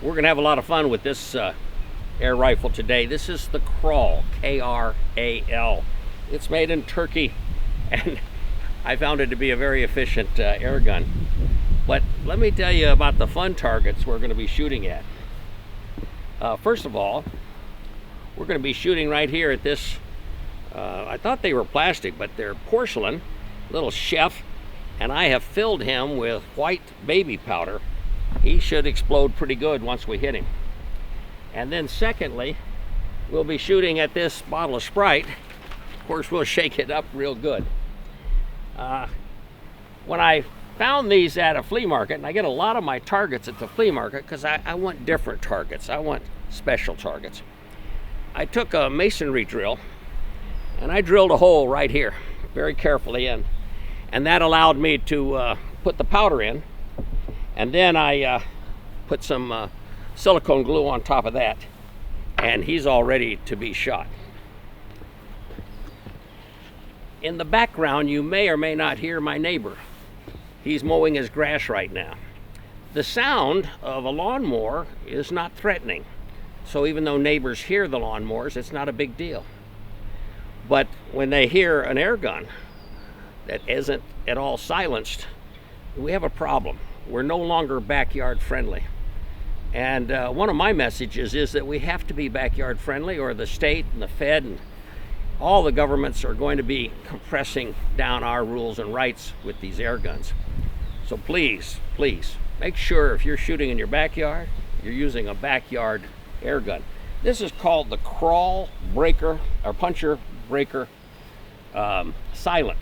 We're gonna have a lot of fun with this air rifle today. This is the Kral, K-R-A-L. It's made in Turkey, and I found it to be a very efficient air gun. But let me tell you about the fun targets we're gonna be shooting at. First of all, we're gonna be shooting right here at this, I thought they were plastic, but they're porcelain, little chef, and I have filled him with white baby powder. He should explode pretty good once we hit him. And then secondly, we'll be shooting at this bottle of Sprite. Of course, we'll shake it up real good. When I found these at a flea market, and I get a lot of my targets at the flea market because I want different targets. I want special targets. I took a masonry drill and I drilled a hole right here very carefully in. And that allowed me to put the powder in, and then I put some silicone glue on top of that, and he's all ready to be shot. In the background, you may or may not hear my neighbor. He's mowing his grass right now. The sound of a lawnmower is not threatening, so even though neighbors hear the lawnmowers, it's not a big deal. But when they hear an air gun that isn't at all silenced, we have a problem. We're no longer backyard friendly. And one of my messages is that we have to be backyard friendly, or the state and the Fed and all the governments are going to be compressing down our rules and rights with these air guns. So please, please, make sure if you're shooting in your backyard, you're using a backyard air gun. This is called the Kral Breaker, or Puncher Breaker Silent.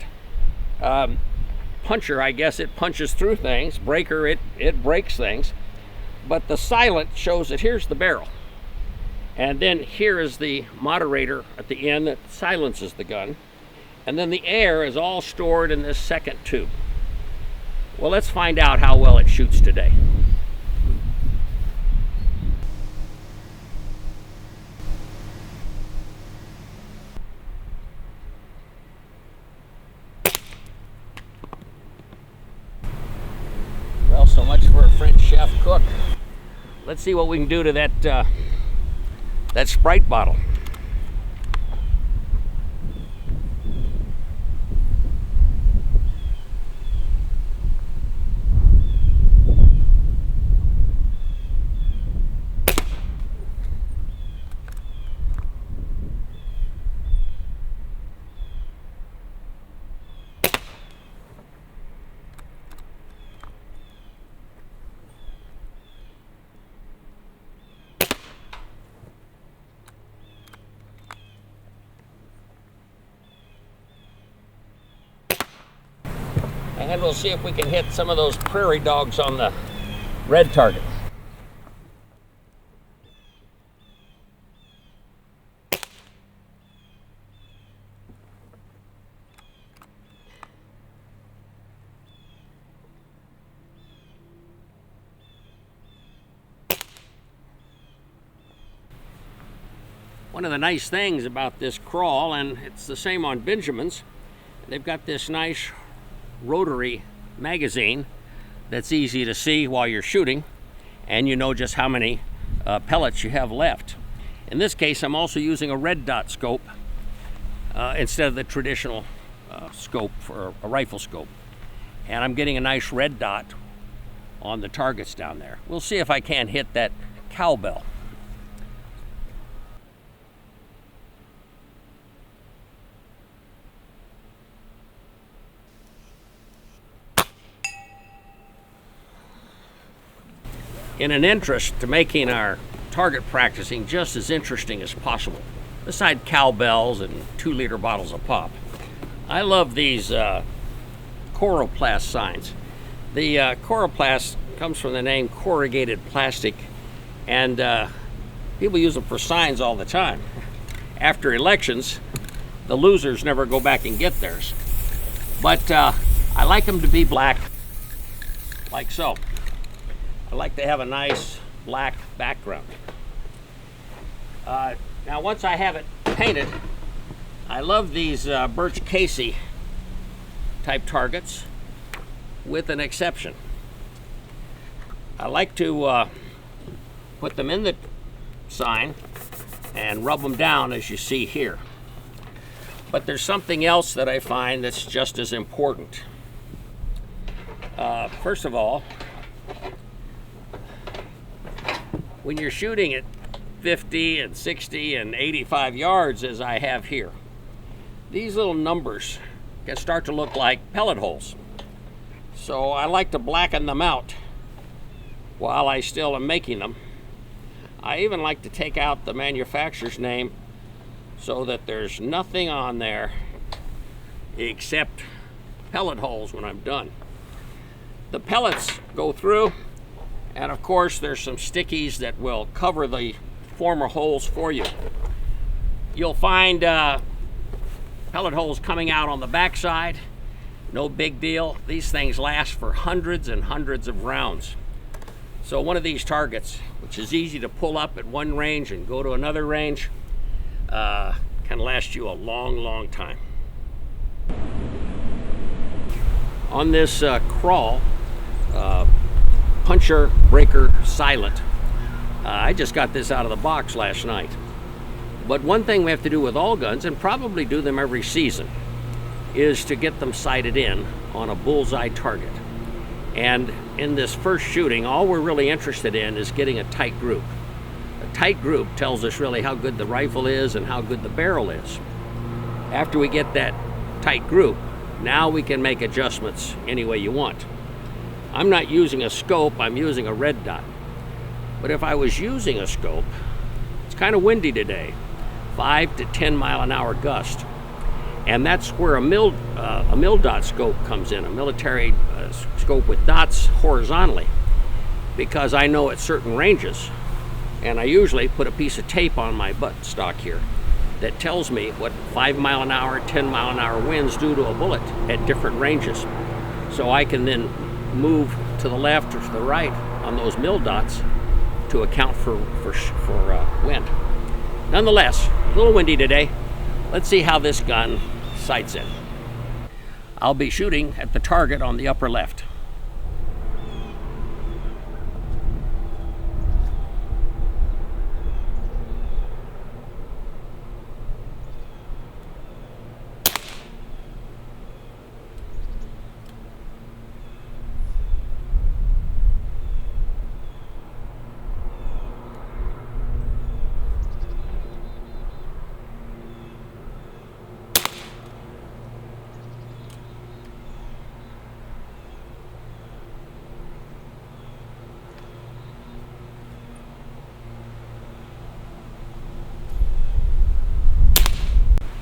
Puncher, I guess it punches through things. Breaker, it breaks things. But the silent shows that here's the barrel. And then here is the moderator at the end that silences the gun. And then the air is all stored in this second tube. Well, let's find out how well it shoots today. Well, so much for a French chef cook. Let's see what we can do to that Sprite bottle. And we'll see if we can hit some of those prairie dogs on the red target. One of the nice things about this Kral, and it's the same on Benjamin's, they've got this nice rotary magazine that's easy to see while you're shooting, and you know just how many pellets you have left. In this case, I'm also using a red dot scope instead of the traditional scope for a rifle scope, and I'm getting a nice red dot on the targets down there. We'll see if I can't hit that cowbell. In an interest to making our target practicing just as interesting as possible, beside cowbells and 2-liter bottles of pop, I love these coroplast signs. The coroplast comes from the name corrugated plastic, and people use them for signs all the time. After elections, the losers never go back and get theirs. But I like them to be black, like so. I like to have a nice black background. Now once I have it painted, I love these Birch Casey type targets, with an exception. I like to put them in the sign and rub them down as you see here. But there's something else that I find that's just as important. First of all, when you're shooting at 50 and 60 and 85 yards as I have here, these little numbers can start to look like pellet holes. So I like to blacken them out while I still am making them. I even like to take out the manufacturer's name so that there's nothing on there except pellet holes when I'm done. The pellets go through, and of course there's some stickies that will cover the former holes for you. You'll find pellet holes coming out on the backside. No big deal. These things last for hundreds and hundreds of rounds. So one of these targets, which is easy to pull up at one range and go to another range, can last you a long, long time. On this Kral puncher breaker silent, I just got this out of the box last night. But one thing we have to do with all guns, and probably do them every season, is to get them sighted in on a bullseye target. And in this first shooting, all we're really interested in is getting a tight group. A tight group tells us really how good the rifle is and how good the barrel is. After we get that tight group, now we can make adjustments any way you want. I'm not using a scope, I'm using a red dot. But if I was using a scope, it's kind of windy today, 5 to 10 mile an hour gust. And that's where a mil dot scope comes in, a military scope with dots horizontally, because I know at certain ranges, and I usually put a piece of tape on my buttstock here that tells me what 5 mile an hour, 10 mile an hour winds do to a bullet at different ranges. So I can then move to the left or to the right on those mil dots to account for wind. Nonetheless, a little windy today. Let's see how this gun sights in. I'll be shooting at the target on the upper left.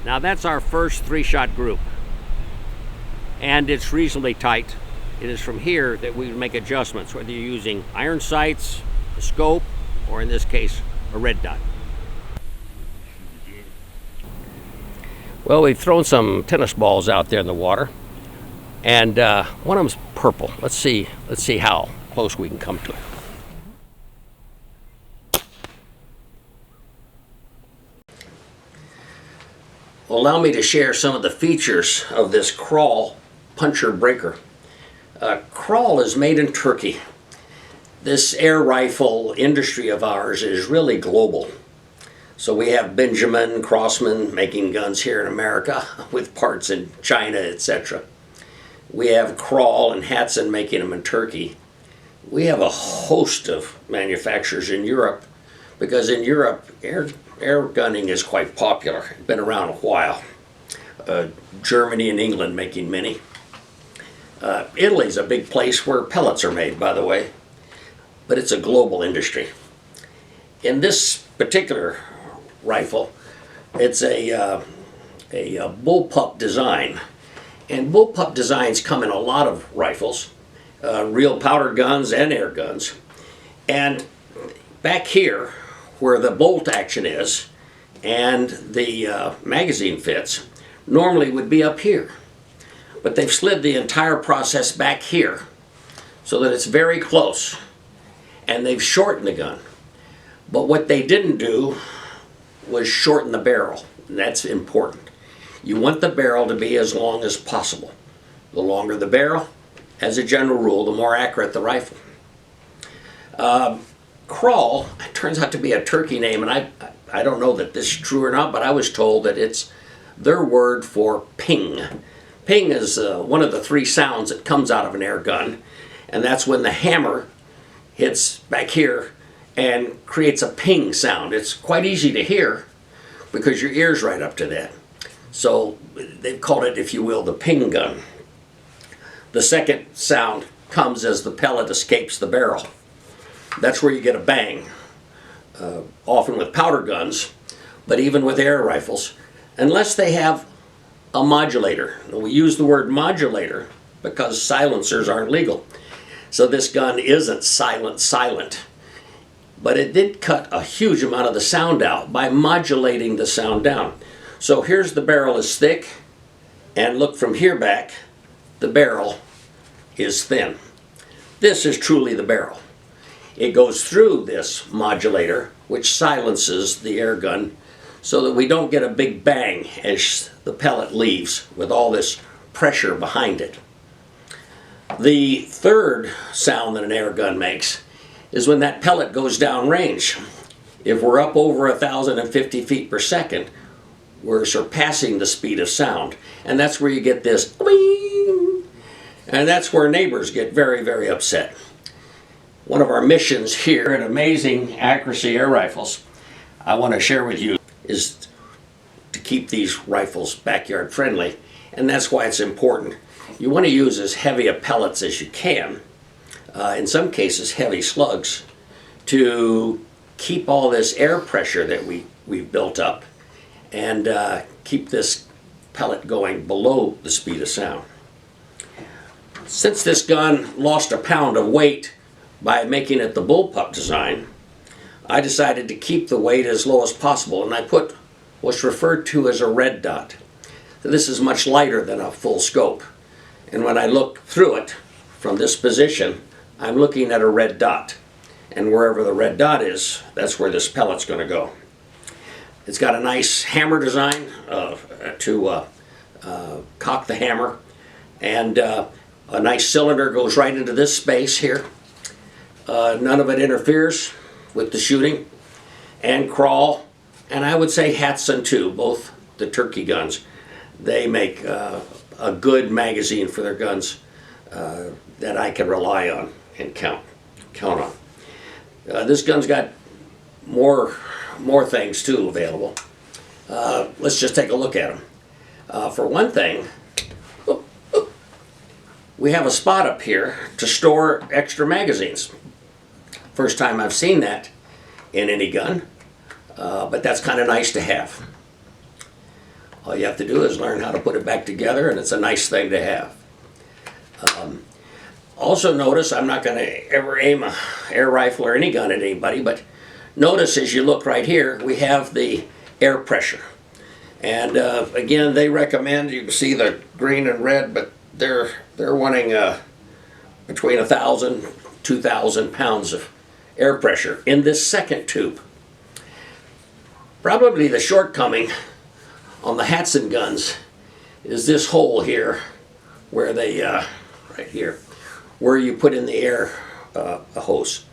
Now that's our first 3-shot group, and it's reasonably tight. It is from here that we make adjustments, whether you're using iron sights, a scope, or in this case, a red dot. Well, we've thrown some tennis balls out there in the water, and one of them's purple. Let's see how close we can come to it. Well, allow me to share some of the features of this Kral puncher breaker. Kral is made in Turkey. This air rifle industry of ours is really global. So we have Benjamin Crossman making guns here in America with parts in China, etc. We have Kral and Hatson making them in Turkey. We have a host of manufacturers in Europe, because in Europe, air gunning is quite popular. It's been around a while. Germany and England making many. Italy's a big place where pellets are made, by the way, but it's a global industry. In this particular rifle, it's a bullpup design, and bullpup designs come in a lot of rifles, real powder guns and air guns. And back here, where the bolt action is and the magazine fits, normally would be up here. But they've slid the entire process back here so that it's very close, and they've shortened the gun. But what they didn't do was shorten the barrel, and that's important. You want the barrel to be as long as possible. The longer the barrel, as a general rule, the more accurate the rifle. Kral turns out to be a turkey name, and I don't know that this is true or not, but I was told that it's their word for ping. Ping is one of the three sounds that comes out of an air gun, and that's when the hammer hits back here and creates a ping sound. It's quite easy to hear because your ear's right up to that. So they've called it, if you will, the ping gun. The second sound comes as the pellet escapes the barrel. That's where you get a bang, often with powder guns, but even with air rifles, unless they have a modulator. We use the word modulator because silencers aren't legal. So this gun isn't silent, but it did cut a huge amount of the sound out by modulating the sound down. So here's the barrel is thick, and look from here back, the barrel is thin. This is truly the barrel. It goes through this modulator, which silences the air gun so that we don't get a big bang as the pellet leaves with all this pressure behind it. The third sound that an air gun makes is when that pellet goes downrange. If we're up over 1,050 feet per second, we're surpassing the speed of sound. And that's where you get this bing, and that's where neighbors get very, very upset. One of our missions here at Amazing Accuracy Air Rifles, I want to share with you, is to keep these rifles backyard friendly, and that's why it's important. You want to use as heavy a pellets as you can, in some cases heavy slugs, to keep all this air pressure that we've built up and keep this pellet going below the speed of sound. Since this gun lost a pound of weight by making it the bullpup design, I decided to keep the weight as low as possible, and I put what's referred to as a red dot. So this is much lighter than a full scope, and when I look through it from this position, I'm looking at a red dot, and wherever the red dot is, that's where this pellet's going to go. It's got a nice hammer design to cock the hammer, and a nice cylinder goes right into this space here. None of it interferes with the shooting. And Kral, and I would say Hatson too, both the turkey guns, they make a good magazine for their guns that I can rely on and count on. This gun's got more things too available. Let's just take a look at them. For one thing, we have a spot up here to store extra magazines. First time I've seen that in any gun, but that's kind of nice to have. All you have to do is learn how to put it back together, and it's a nice thing to have. Also notice, I'm not going to ever aim an air rifle or any gun at anybody, but notice as you look right here, we have the air pressure. And again, they recommend, you can see the green and red, but they're wanting between 1,000, 2,000 pounds of air pressure in this second tube. Probably the shortcoming on the Hatson guns is this hole here where they, right here, where you put in the air hose.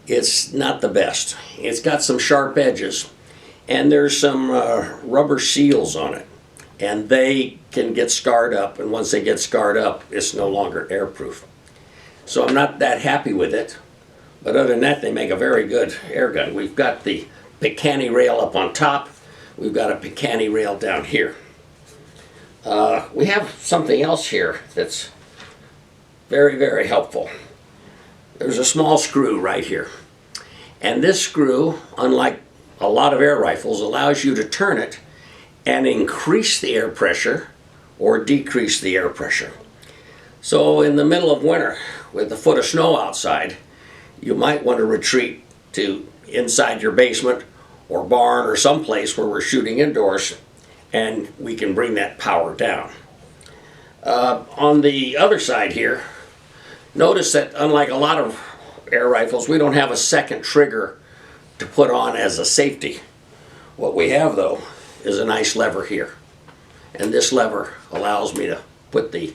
It's not the best. It's got some sharp edges, and there's some rubber seals on it, and they can get scarred up, and once they get scarred up, it's no longer airproof. So I'm not that happy with it, but other than that, they make a very good air gun. We've got the Picatinny rail up on top. We've got a Picatinny rail down here. We have something else here that's very, very helpful. There's a small screw right here. And this screw, unlike a lot of air rifles, allows you to turn it and increase the air pressure or decrease the air pressure. So in the middle of winter, with a foot of snow outside, you might want to retreat to inside your basement or barn or someplace where we're shooting indoors, and we can bring that power down. On the other side here, notice that unlike a lot of air rifles, we don't have a second trigger to put on as a safety. What we have though is a nice lever here, and this lever allows me to put the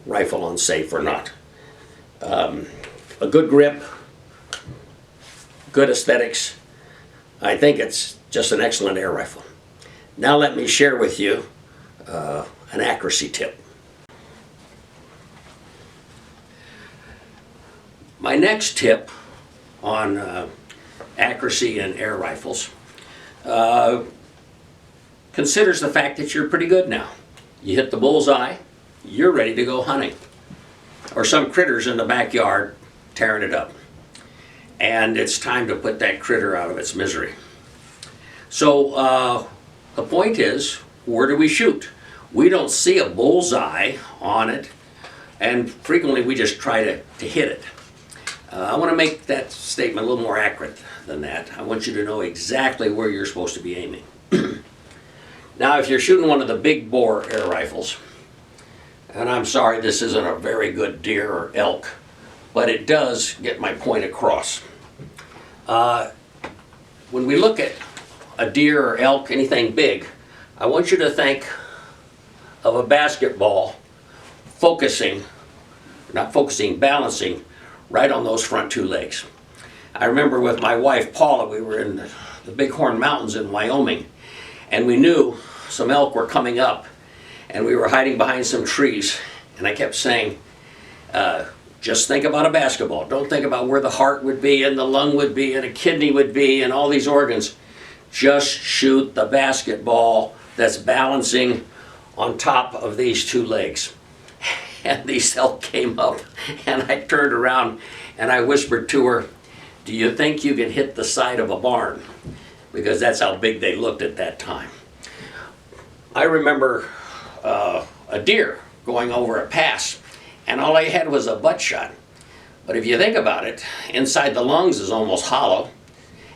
rifle on safe or not. A good grip, good aesthetics. I think it's just an excellent air rifle. Now let me share with you an accuracy tip. My next tip on accuracy in air rifles considers the fact that you're pretty good now. You hit the bullseye, you're ready to go hunting. Or some critter's in the backyard tearing it up. And it's time to put that critter out of its misery. So the point is, where do we shoot? We don't see a bullseye on it, and frequently we just try to hit it. I want to make that statement a little more accurate than that. I want you to know exactly where you're supposed to be aiming. Now, if you're shooting one of the big bore air rifles, and I'm sorry this isn't a very good deer or elk, but it does get my point across. When we look at a deer or elk, anything big, I want you to think of a basketball balancing right on those front two legs. I remember with my wife Paula, we were in the Bighorn Mountains in Wyoming, and we knew some elk were coming up, and we were hiding behind some trees, and I kept saying, just think about a basketball. Don't think about where the heart would be and the lung would be and a kidney would be and all these organs. Just shoot the basketball that's balancing on top of these two legs. And these elk came up, and I turned around and I whispered to her, do you think you can hit the side of a barn? Because that's how big they looked at that time. I remember a deer going over a pass, and all I had was a butt shot. But if you think about it, inside the lungs is almost hollow,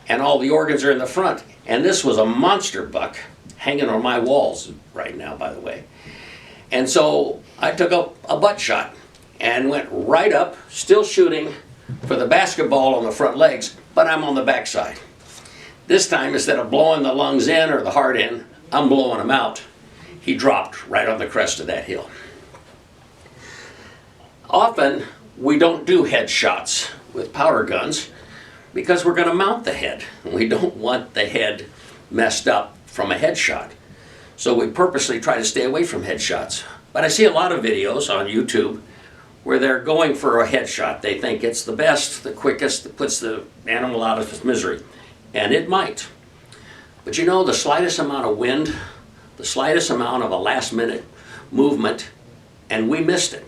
and all the organs are in the front. And this was a monster buck hanging on my walls right now, by the way. And so I took a butt shot and went right up, still shooting for the basketball on the front legs, but I'm on the backside. This time, instead of blowing the lungs in or the heart in, I'm blowing him out. He dropped right on the crest of that hill. Often, we don't do headshots with powder guns because we're going to mount the head. We don't want the head messed up from a headshot. So we purposely try to stay away from headshots. But I see a lot of videos on YouTube where they're going for a headshot. They think it's the best, the quickest, that puts the animal out of its misery. And it might. But you know, the slightest amount of wind, the slightest amount of a last minute movement, and we missed it.